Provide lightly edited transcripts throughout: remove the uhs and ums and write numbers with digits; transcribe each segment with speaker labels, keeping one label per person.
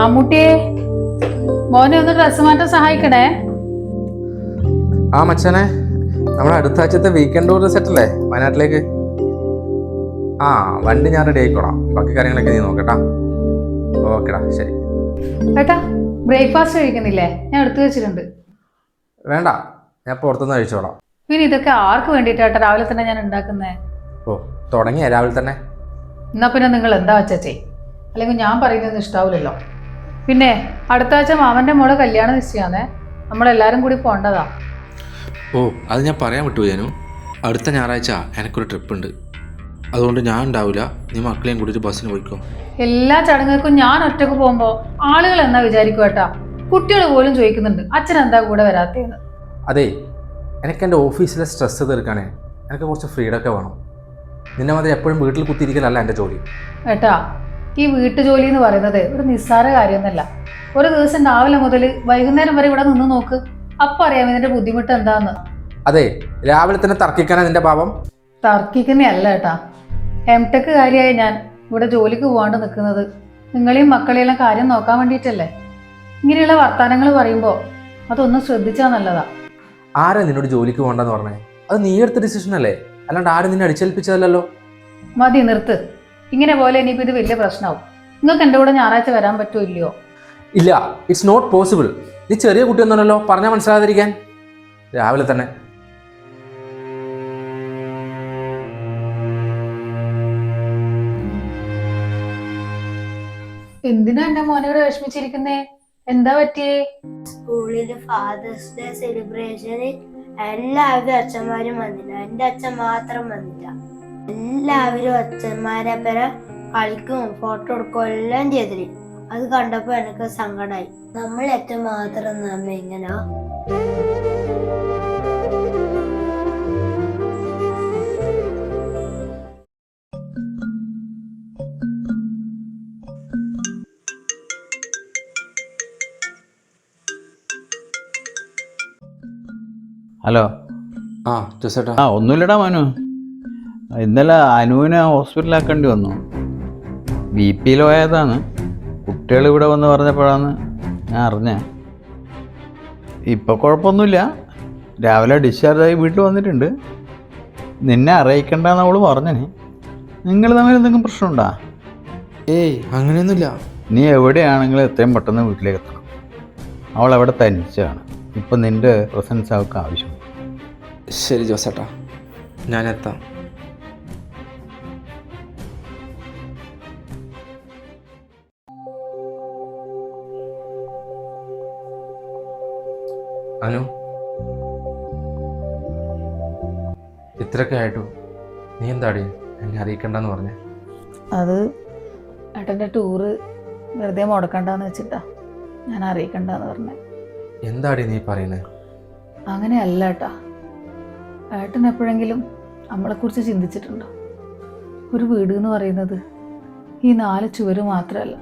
Speaker 1: അമ്മൂട്ടിയെ മോനെ ഒന്ന് ഡ്രസ്സ് മാറ്റാൻ സഹായിക്കണേ.
Speaker 2: ആ മച്ചാനെ, നമ്മുടെ അടുത്ത ആഴ്ചത്തെ വീക്കെൻഡ് ടൂർ സെറ്റല്ലേ വയനാട്ടിലേക്ക്? ആ വണ്ടി ഞാൻ റെഡി ആയിക്കോളാം. ബാക്കി കാര്യങ്ങളൊക്കെ നീ നോക്കട്ടാ. ഓക്കെടാ, ശരി.
Speaker 1: ഏട്ടാ, ബ്രേക്ക്ഫാസ്റ്റ് കഴിക്കുന്നില്ലേ? ഞാൻ എടുത്തു വെച്ചിട്ടുണ്ട്.
Speaker 2: വേണ്ട, ഞാൻ പുറത്തുനിന്ന് കഴിച്ചോളാം.
Speaker 1: പിന്നെ ഇതൊക്കെ ആർക്ക് വേണ്ടിയിട്ടാ രാവിലെ തന്നെ ഞാൻ ഉണ്ടാക്കുന്നേ?
Speaker 2: ഓ, തുടങ്ങിയ രാവിലെ തന്നെ?
Speaker 1: എന്നാ പിന്നെ നിങ്ങൾ എന്താ വെച്ചേ, അല്ലെങ്കിൽ ഞാൻ പറയുന്നതൊന്നും ഇഷ്ടാവില്ലല്ലോ. പിന്നെ അടുത്ത ആഴ്ച മാമന്റെ മോളെ കല്യാണ നിശ്ചയാന്നേ, നമ്മളെല്ലാരും കൂടി പോണ്ടതാ.
Speaker 2: ഓ, അത് ഞാൻ പറയാൻ വിട്ടു ജാനു. അടുത്ത ഞായറാഴ്ച എനിക്കൊരു ട്രിപ്പ് ഉണ്ട്. അതുകൊണ്ട് ഞാൻ ഉണ്ടാവില്ല. നീ മക്കളെയും കൂട്ടിയിട്ട് ബസ്സിന് പോയിക്കോ.
Speaker 1: എല്ലാ ചടങ്ങുകൾക്കും ഞാൻ ഒറ്റക്ക് പോകുമ്പോ ആളുകൾ എന്നാ വിചാരിക്കും ഏട്ടാ? കുട്ടികൾ പോലും ചോദിക്കുന്നുണ്ട് അച്ഛൻ എന്താ കൂടെ വരാത്തേന്ന്.
Speaker 2: അതെ, എനിക്ക് എൻ്റെ ഓഫീസിലെ സ്ട്രെസ്സ് തീർക്കാനേ എനിക്ക് കുറച്ച് ഫ്രീഡം ഒക്കെ വേണം. നിന്നെ മതി എപ്പോഴും വീട്ടിൽ കുത്തിയിരിക്കലല്ല എൻ്റെ ജോലി.
Speaker 1: ഏട്ടാ, ഈ വീട്ടുജോലി എന്ന് പറയുന്നത് ഒരു നിസ്സാര കാര്യമൊന്നുമല്ല. ഒരു ദിവസം രാവിലെ മുതൽ വൈകുന്നേരം വരെ ഇവിടെ നിന്ന് നോക്ക്, അപ്പൊ അറിയാം ഇതിന്റെ ബുദ്ധിമുട്ട് എന്താന്ന്.
Speaker 2: അതെ, രാവിലെ തന്നെ തർക്കിക്കാനാ നിന്റെ ഭാവം?
Speaker 1: തർക്കിക്കുന്നല്ല ഏട്ടാ, എംടെക് കാര്യമായി ഞാൻ ഇവിടെ ജോലിക്ക് പോകാണ്ട് നിൽക്കുന്നത് നിങ്ങളെയും മക്കളെയെല്ലാം കാര്യം നോക്കാൻ വേണ്ടിയിട്ടല്ലേ. ഇങ്ങനെയുള്ള വർത്തമാനങ്ങൾ പറയുമ്പോൾ അതൊന്നും ശ്രദ്ധിച്ചാൽ നല്ലതാ.
Speaker 2: ആരാ നിന്നോട് ജോലിക്ക് പോകണ്ടെന്ന് പറഞ്ഞേ? അത് നീ എടുത്ത ഡിസിഷൻ അല്ലേ, അല്ലാണ്ട് ആരും നിന്നെ അടിച്ചേൽപ്പിച്ചതല്ലോ.
Speaker 1: മതി, നിർത്ത്. ഇങ്ങനെ പോലെ ഇനിയിപ്പോൾ ഇത് വലിയ പ്രശ്നമാവും. നിങ്ങൾക്ക് എൻ്റെ കൂടെ ഞായറാഴ്ച വരാൻ പറ്റുമോ ഇല്ലയോ?
Speaker 2: ഇല്ല, ഇറ്റ്സ് നോട്ട് പോസിബിൾ. നീ ചെറിയ കുട്ടിയൊന്നുമല്ലോ പറഞ്ഞാൽ മനസ്സിലാകാതിരിക്കാൻ. രാവിലെ തന്നെ
Speaker 1: എന്തിനാ എന്റെ മോനോട് വിഷമിച്ചിരിക്കുന്നേ? എന്താ പറ്റിയേ?
Speaker 3: സ്കൂളില് ഫാദേഴ്സ് ഡേ സെലിബ്രേഷന് എല്ലാവരും അച്ഛന്മാരും വന്നില്ല, എന്റെ അച്ഛൻ മാത്രം വന്നില്ല. എല്ലാവരും അച്ഛന്മാരെ പേരെ കളിക്കും ഫോട്ടോ എടുക്കും എല്ലാം ചെയ്തില്ല. അത് കണ്ടപ്പോ എനിക്ക് സങ്കടമായി. നമ്മൾ ഏറ്റവും മാത്രം നമ്മ എങ്ങനാ?
Speaker 4: ഹലോ.
Speaker 2: ജോസേട്ടാ.
Speaker 4: ഒന്നുമില്ലടാ മനു, ഇന്നലെ അനുവിനെ ഹോസ്പിറ്റലാക്കേണ്ടി വന്നു. BP പോയതാണ്. കുട്ടികൾ ഇവിടെ വന്ന് പറഞ്ഞപ്പോഴാണ് ഞാൻ അറിഞ്ഞത്. ഇപ്പോൾ കുഴപ്പമൊന്നുമില്ല, രാവിലെ ഡിസ്ചാർജായി വീട്ടിൽ വന്നിട്ടുണ്ട്. നിന്നെ അറിയിക്കണ്ടെന്ന് അവൾ പറഞ്ഞേ. നിങ്ങൾ തമ്മിൽ എന്തെങ്കിലും പ്രശ്നമുണ്ടോ?
Speaker 2: ഏയ്, അങ്ങനെയൊന്നുമില്ല.
Speaker 4: നീ എവിടെയാണെങ്കിലും എത്രയും പെട്ടെന്ന് വീട്ടിലേക്ക് എത്തണം. അവൾ അവിടെ തനിച്ചാണ്. ഇപ്പം നിൻ്റെ പ്രസൻസ് അവൾക്ക് ആവശ്യമുണ്ട്.
Speaker 2: ശരി ജോസേട്ടാ, ഞാൻ എത്താം. അനു, ഇത്രയൊക്കെ ആയിട്ടു നീ എന്താടി എന്നെ അറിയിക്കണ്ടെന്ന് പറഞ്ഞേ?
Speaker 1: അത് ഏട്ടൻ്റെ ടൂറ് വെറുതെ മുടക്കണ്ടെന്ന് വെച്ചിട്ടാ ഞാൻ അറിയിക്കണ്ടെന്ന് പറഞ്ഞേ.
Speaker 2: എന്താടി നീ പറയുന്നത്?
Speaker 1: അങ്ങനെയല്ല ഏട്ടാ. ഏട്ടൻ എപ്പോഴെങ്കിലും നമ്മളെക്കുറിച്ച് ചിന്തിച്ചിട്ടുണ്ടോ? ഒരു വീട് എന്ന് പറയുന്നത് ഈ 4 ചുവര് മാത്രമല്ല,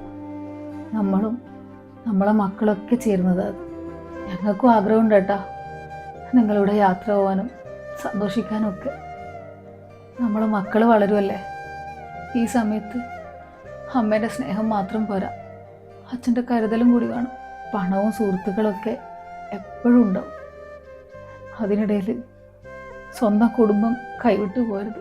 Speaker 1: നമ്മളും നമ്മളെ മക്കളൊക്കെ ചേരുന്നത്. അത് ഞങ്ങൾക്കും ആഗ്രഹമുണ്ട് ഏട്ടാ, നിങ്ങളുടെ യാത്ര പോകാനും സന്തോഷിക്കാനും ഒക്കെ. നമ്മളെ മക്കൾ വളരുമല്ലേ, ഈ സമയത്ത് അമ്മേൻ്റെ സ്നേഹം മാത്രം പോരാ, അച്ഛൻ്റെ കരുതലും കൂടി വേണം. പണവും സുഹൃത്തുക്കളൊക്കെ എപ്പോഴും ഉണ്ടാവും. അതിനിടയിൽ സ്വന്തം കുടുംബം കൈവിട്ടു പോരുത്.